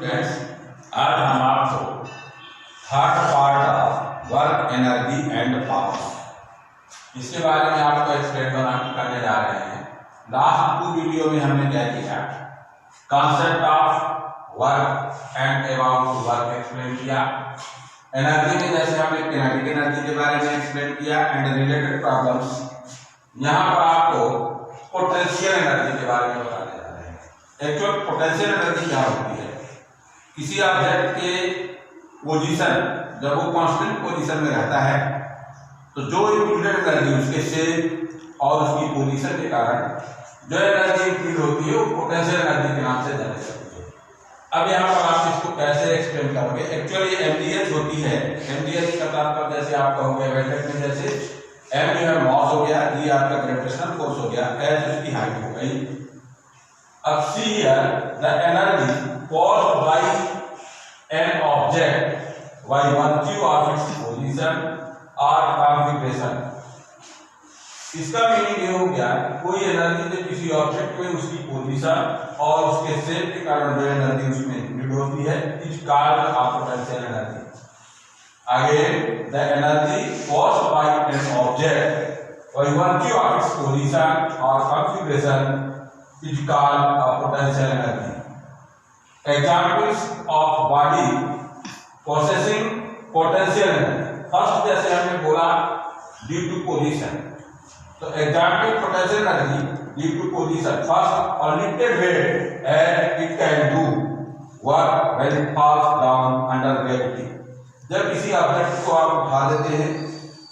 Students, आज हम आपको third part of work energy and power इसके बारे में आपको एक्सप्लेन करने जा रहे हैं। लास्ट 2 वीडियो में हमने क्या किया, concept of work and about work explain किया। एनर्जी में जैसे हमने किनेटिक एनर्जी के बारे में एक्सप्लेन किया एंड रिलेटेड प्रॉब्लम्स। यहाँ पर आपको पोटेंशियल एनर्जी के बारे में बताने जा रहे हैं। एक्चुअल पोटेंशियल एनर्जी क्या होती है? किसी ऑब्जेक्ट के पोजीशन जब वो कांस्टेंट पोजीशन में रहता है तो जो इंक्लूडेड एनर्जी उसके शेप और उसकी पोजीशन के कारण जो एनर्जी इंक्लूड होती है वो पोटेंशियल एनर्जी के नाम से जानी जाती है। अब यहाँ पर आप इसको कैसे एक्सप्लेन करोगे? एक्चुअली एमजीएच होती है। एमजीएच का तात्पर्य जैसे आप कहोगे वेक्टर में, जैसे एम जो है मॉस हो गया, जी आपका ग्रेविटेशनल फोर्स हो गया, एच उसकी हाइट हो गई। अब see here the energy caused by an object by virtue of its position और कॉन्फिगरेशन। इसका मीनिंग ये हो गया कि कोई एनर्जी जो किसी ऑब्जेक्ट में उसकी पोजीशन और उसके शेप के कारण जो एनर्जी उसमें इंक्लूड होती है इज कॉल्ड पोटेंशियल एनर्जी। आगे the energy caused by an object by virtue of its position or configuration is called a potential energy. Examples of body possessing potential energy. First जैसे हमने बोला due to position, तो example potential energy due to position. First, a limited weight and it can do work when it falls down under gravity. जब किसी object को आप उठा देते हैं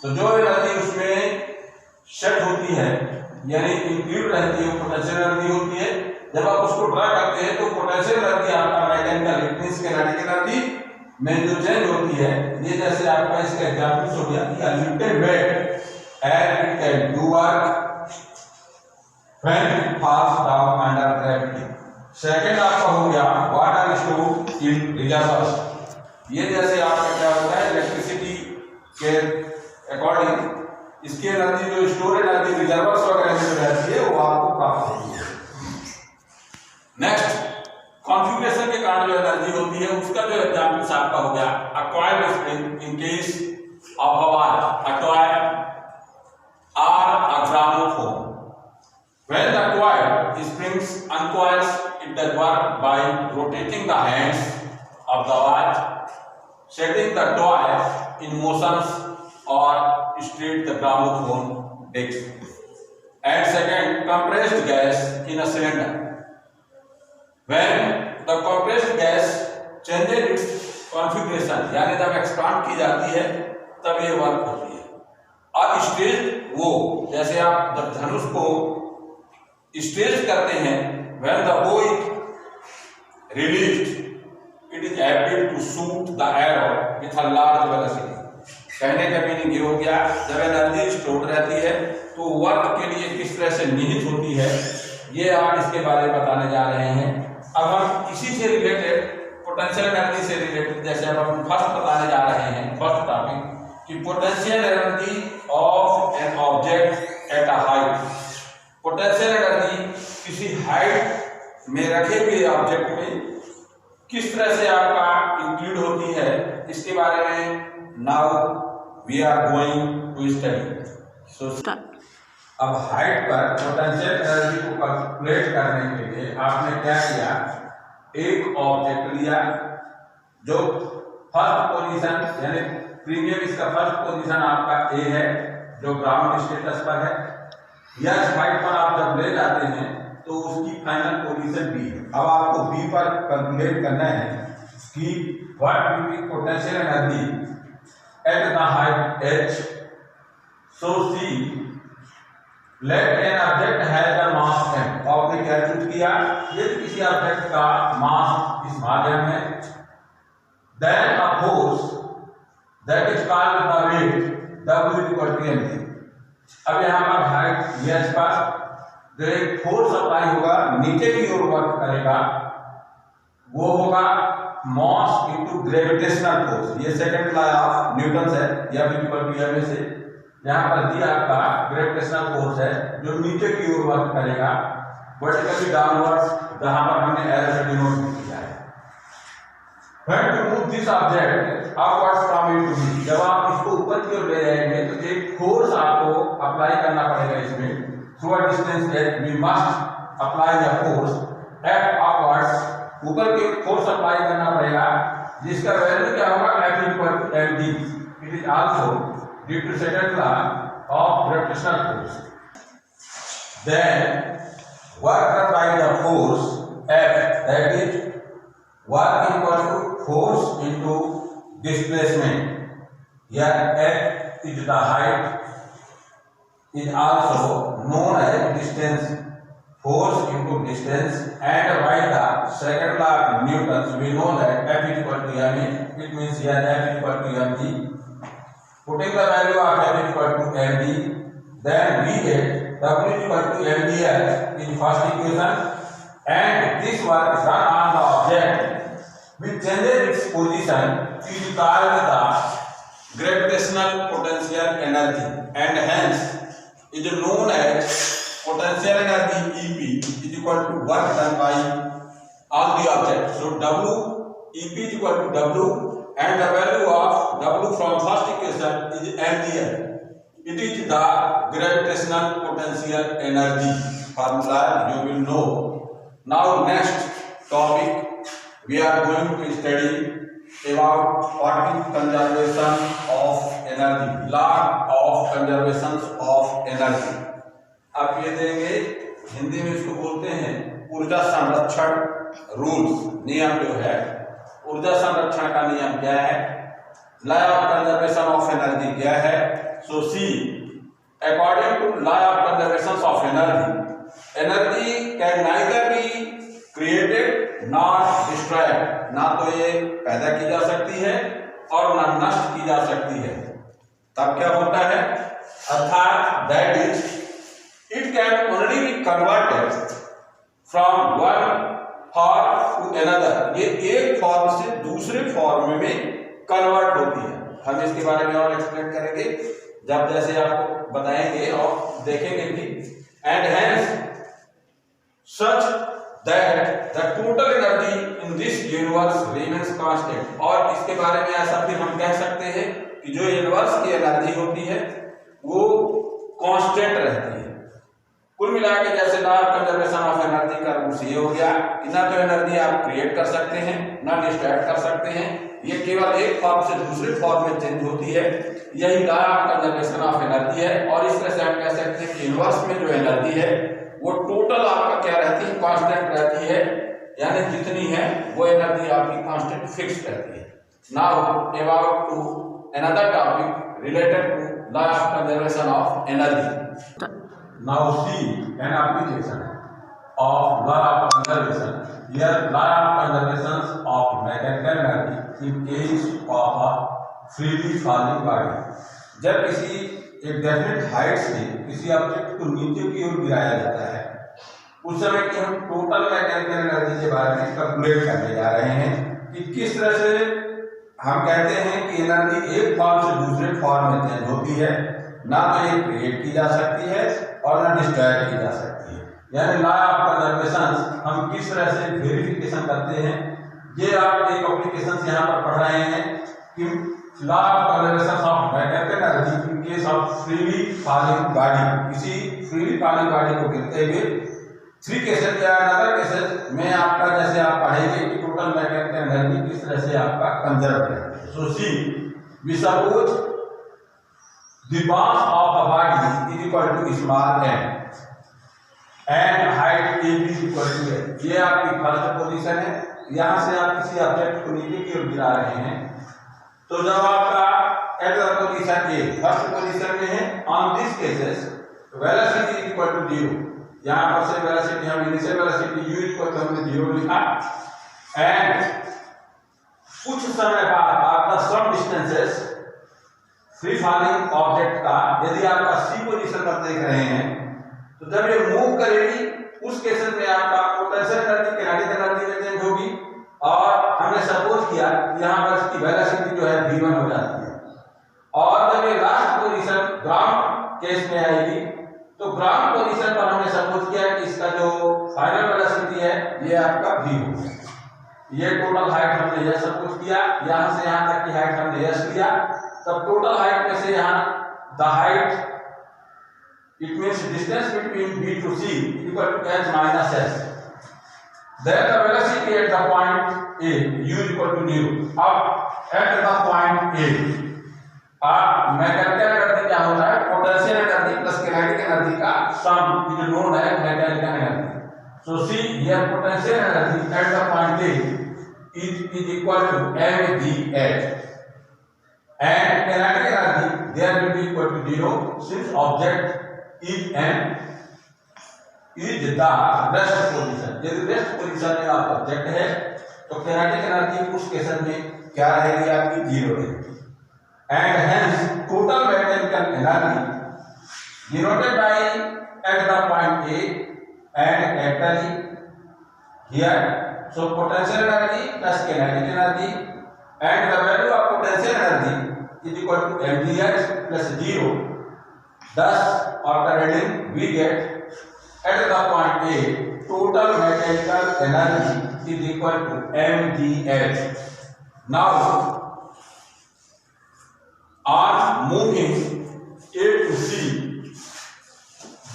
तो जो एनर्जी उसमें सेट होती है यानी इंक्लूड रहती है वो पोटेंशियल एनर्जी होती है। जब आप उसको ड्रा करते हैं तो पोटेंशियल एनर्जी आपका मैकेनिकल इलेक्ट्रिक किनेटिक एनर्जी में जो चेंज होती है, ये जैसे आपका इसका एग्जांपल हो गया कि limited weight and it can do work when it falls down under gravity. Second आपका हो गया वाटर स्टोर्ड इन रिजर्वोयर्स। ये जैसे आपका क्या होता है इलेक्ट्रिसिटी के अकॉर्डिंग इसकी एनर्जी जो स्टोर एनर्जी रिजर्वर्स वगैरह में जो रहती है वो आपको प्राप्त होती है। नेक्स्ट, कॉन्फ़िगरेशन के कारण जो एनर्जी होती है उसका जो एग्जांपल्स आपका हो गया a coil spring in case of a watch, a toy और अ gramophone. When the coil springs uncoils, it does work by rotating the hands of the watch, setting the toy in motions or straight the gramophone disc. And second, compressed gas in a cylinder. When the compressed gas changes its configuration, यानी जब expand की जाती है तब ये work होती है। और स्ट्रेच वो जैसे आप जब धनुष को स्ट्रेच करते हैं, when the bow is released, it is able to shoot the arrow with a large velocity. कहने का मीनिंग ये हो गया जब एनर्जी स्टोर रहती है तो वर्क के लिए किस तरह से निहित होती है, ये आप इसके बारे में बताने जा रहे हैं। अब हम इसी से रिलेटेड पोटेंशियल एनर्जी से रिलेटेड जैसे अब हम फर्स्ट बताने जा रहे हैं, फर्स्ट टॉपिक कि potential energy of an object at a height. Potential energy किसी हाइट में रखे हुए ऑब्जेक्ट में किस तरह से आपका इंक्लूड होती है, इसके बारे में now we are going to study. अब हाइट पर पोटेंशियल एनर्जी को कैलकुलेट करने के लिए आपने क्या किया, एक ऑब्जेक्ट लिया जो फर्स्ट पोजीशन यानी प्रीमियम इसका फर्स्ट पोजीशन आपका ए है जो ग्राउंड स्टेटस पर है, या हाइट पर आप जब ले जाते हैं तो उसकी फाइनल पोजीशन बी है। अब आपको बी पर कैलकुलेट करना है कि what will be potential energy at the height h। So see let an object has a mass m। आपने क्या चूज किया, यदि किसी ऑब्जेक्ट का मास इस माध्यम है, then a force that is called the weight W equal to mg। अब यहाँ पर हाइट एच पर जो एक फोर्स अप्लाई होगा नीचे की ओर वर्क करेगा वो होगा मास इनटू ग्रेविटेशनल फोर्स। ये सेकंड लॉ ऑफ न्यूटन है, या फिर से यहाँ पर दिया आपका ग्रेविटेशनल फोर्स है जो नीचे की ओर वर्क करेगा वर्टिकली डाउनवर्ड्स, जहां पर हमने एरो से डिनोट किया है। When to move this object upwards from A to B, जब आप इसको ऊपर की ओर ले जाएंगे तो एक फोर्स आपको अप्लाई करना पड़ेगा इसमें। Through a distance h we must apply the force F upwards, ऊपर की फोर्स अप्लाई करना पड़ेगा जिसका वैल्यू क्या होगा F equal to mg. It is also due to second law of gravitational force. Then work done by the force F, that is work equal to force into displacement. Here F is the height, is also known as distance. Force into distance, and by the second law of Newton we know that F is equal to ma. It means here F is equal to mg. Putting the value of F is equal to mg, then we get W is equal to mgh in first equation, and this work is done on the object which changes its position is called the gravitational potential energy, and hence is known as potential energy EP is equal to work done by on the object. So W EP is equal to W, and the value of W from first equation is mgh. It is the gravitational potential energy formula you will know. Now next topic we are going to study about what is conservation of energy, law of conservation of energy. आप ये देंगे, हिंदी में इसको बोलते हैं ऊर्जा संरक्षण rules, नियम जो है ऊर्जा संरक्षण का नियम क्या है, law of conservation of energy क्या है. So see according to law of conservation of energy can neither be created not destroyed, ना तो ये पैदा की जा सकती है और ना नष्ट की जा सकती है. तब क्या होता है, अर्थात that is it can only be converted from one form to another. ये एक फॉर्म से दूसरे फॉर्म में कन्वर्ट होती है. हम इसके बारे में और एक्सप्लेन करेंगे जब जैसे आपको बताएंगे और देखेंगे भी. And hence such that the total energy in this universe remains constant. और इसके बारे में ऐसा फिर हम कह सकते हैं कि जो यूनिवर्स की एनर्जी होती है वो कांस्टेंट रहती है. कुल मिला के जैसे law of conservation of energy का रूल्स ये हो गया कि ना तो एनर्जी आप क्रिएट कर सकते हैं ना डिस्ट्रॉय कर सकते हैं, ये केवल एक फॉर्म से दूसरे फॉर्म में चेंज होती है. यही law of conservation of energy है. और इस तरह से हम कह सकते हैं कि यूनिवर्स में जो एनर्जी है वो टोटल आपका क्या रहती है, कांस्टेंट रहती है, यानी जितनी है वो एनर्जी आपकी कांस्टेंट फिक्स रहती है. Now about to another topic related to law of conservation of energy. Now see an application of law of conservation. Here law of conservation of mechanical energy in case of a freely falling body. जब किसी एक definite height से किसी object को नीचे की ओर गिराया जाता है उस समय की हम टोटल मैकेनिकल एनर्जी के बारे में कैलकुलेट करने जा रहे हैं कि किस तरह से हम कहते हैं कि एनर्जी एक फॉर्म से दूसरे फॉर्म में चेंज होती है, ना तो ये क्रिएट की जा सकती है और ना डिस्ट्रॉय की जा सकती है. यानी लॉ ऑफ कंजर्वेशन हम किस तरह से वेरिफिकेशन करते हैं, ये आप एक एप्लीकेशन यहाँ पर पढ़ रहे हैं कि law of conservation of mechanical energy in case of freely falling body. किसी फ्रीली फॉलिंग बॉडी को गिरते हुए थ्री केसेस या अदर केसेस में आपका जैसे आप पढ़ेंगे कि टोटल मैकेनिकल एनर्जी किस तरह से आपका कंजर्व है. So see we suppose the mass of a body is equal to small m and height a is equal to a. ये आपकी फर्स्ट पोजीशन है. यहाँ से आप किसी ऑब्जेक्ट को नीचे की ओर गिरा रहे हैं तो जब आपका at position A first position में है on this cases velocity is equal to 0. यहाँ पर से वेलोसिटी हम initial velocity u equal to हमने 0 लिखा एंड कुछ समय बाद आपका some distances free falling object का यदि आपका सी पोजीशन पर देख रहे हैं तो जब ये मूव करेगी उस केस में आपका पोटेंशियल एनर्जी किनेटिक एनर्जी में चेंज होगी और हमने सपोज किया यहाँ पर इसकी वेलोसिटी जो है v1 हो जाती है. और जब ये लास्ट पोजीशन ग्राउंड केस में आएगी तो ग्राउंड पोजीशन पर हमने सपोज किया कि इसका जो फाइनल वेलोसिटी है ये आपका v होगा. ये टोटल हाइट हमने यह सब कुछ किया, यहां से यहां तक की हाइट हमने यस लिया, तब टोटल हाइट में से यहां the height it means distance between B to C equal to h minus s. Then the velocity at the point A u equal to 0. अब at the point A mechanical energy क्या होता है? Potential energy plus kinetic energy का सम is known है mechanical energy. So see here potential energy at the point A is equal to mgh and kinetic energy there will be equal to 0 since object is the rest position. यदि rest position में आपका object है तो kinetic energy उस case में क्या रहेगी? आपकी 0 रहेगी. And hence total mechanical energy denoted by at the point A and actually here so potential energy plus kinetic energy and the value of potential energy is equal to mgh plus 0. Thus, after adding, we get at the point A, total mechanical energy is equal to mgh. Now, on moving A to C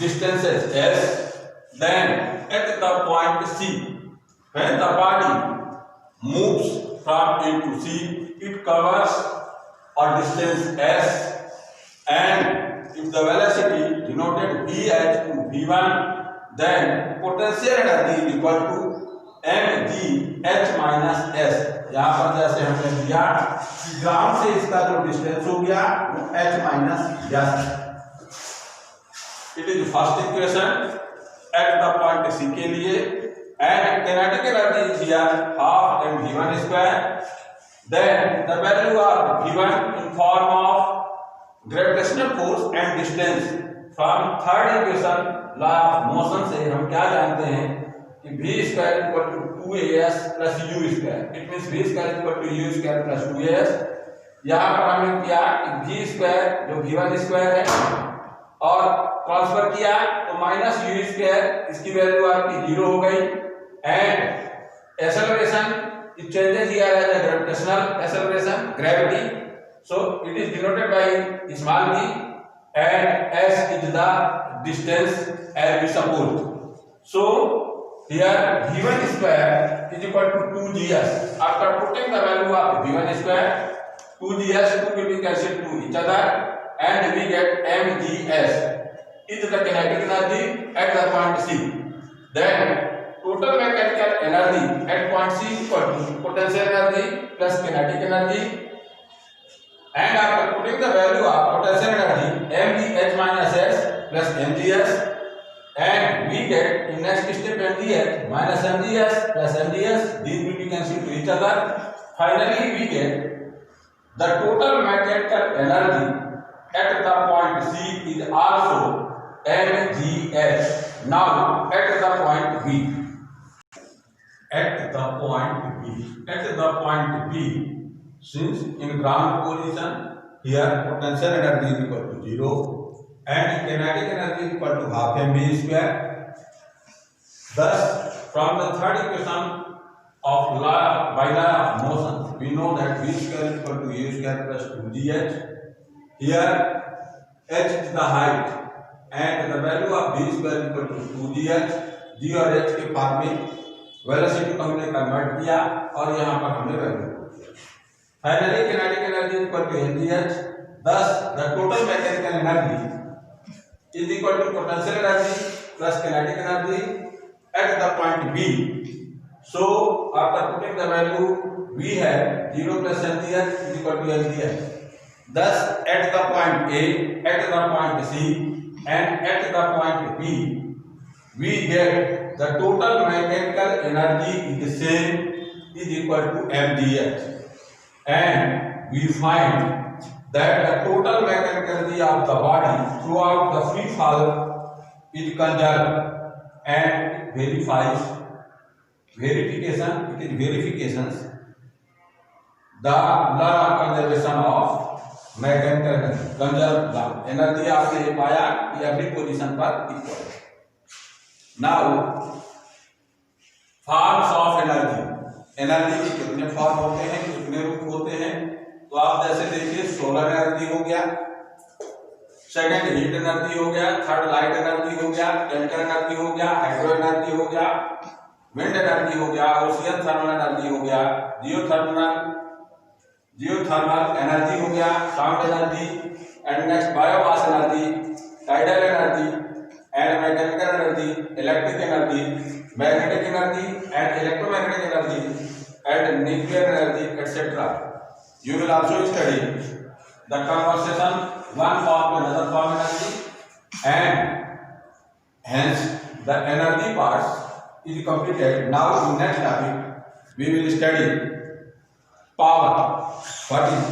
distances s, then at the point C, when the body moves from A to C, it covers a distance s, and if the velocity denoted Vh to V1, then potential energy is equal to mgh minus s. यहाँ पर जैसे हमने दिया ground से इसका जो distance हो गया वो h minus s. It is first equation at the point C के लिए. And kinetic energy is here half mv1 square. Then the value of V1 in form of gravitational force and distance from third equation law of motion से हम क्या जानते हैं कि v square equal to 2as plus u square. It means v square equal to u square plus 2as. यहां पर हमने किया कि v स्क्वायर जो v1 स्क्वायर है और ट्रांसफर किया तो माइनस u स्क्वायर, इसकी वैल्यू आपकी 0 हो गई. And acceleration it changes here as a gravitational acceleration, gravity. So it is denoted by small v and s is the distance as we suppose. So here v1 square is equal to 2gs. After putting the value of v1 square, 2gs 2 will be cancelled to each other and we get mgs is the kinetic energy at the point C. Then total mechanical energy at point C is equal to potential energy plus kinetic energy. And after putting the value of potential energy mgh minus s plus mgs, and we get in next step mgh minus mgs plus mgs, these will be cancelled to each other. Finally, we get the total mechanical energy at the point C is also mgh. Now at the point B, at the point B, since in ground position here potential energy is equal to 0 and kinetic energy is equal to half mv square. Thus, from the third equation of law of motion, we know that v square is equal to u square plus 2gh. Here h is the height and the value of v square is equal to 2gh. g और h के form में velocity को हमने convert किया और यहाँ पर हमने value. Finally, kinetic energy is equal to mgh. Thus, the total mechanical energy is equal to potential energy plus kinetic energy at the point B. So, after putting the value, we have 0 plus mgh is equal to mgh. Thus, at the point A, at the point C, and at the point B, we get the total mechanical energy is the same, is equal to mgh. And we find that the total mechanical energy of the body throughout the free fall is conserved and verifications the law of conservation of mechanical energy. Conserve law energy आपने ये पाया कि every position पर equal है. Now forms of energy. Energy के कितने form होते हैं, कितने रूप होते हैं। तो आप जैसे देखिए सोलर एनर्जी हो गया, सेकंड हीट एनर्जी हो गया, थर्ड लाइट एनर्जी हो गया, केमिकल एनर्जी हो गया, हाइड्रो एनर्जी हो गया, विंड एनर्जी हो गया, ओशियन थर्मल एनर्जी हो गया, जियोथर्मल एनर्जी हो गया, sound energy, and next biomass energy, tidal energy and mechanical energy, electric energy, magnetic energy and electromagnetic energy and nuclear energy etc. You will also study the conversion one form to another form energy, and hence the energy parts is completed. Now in next topic we will study power. What is power?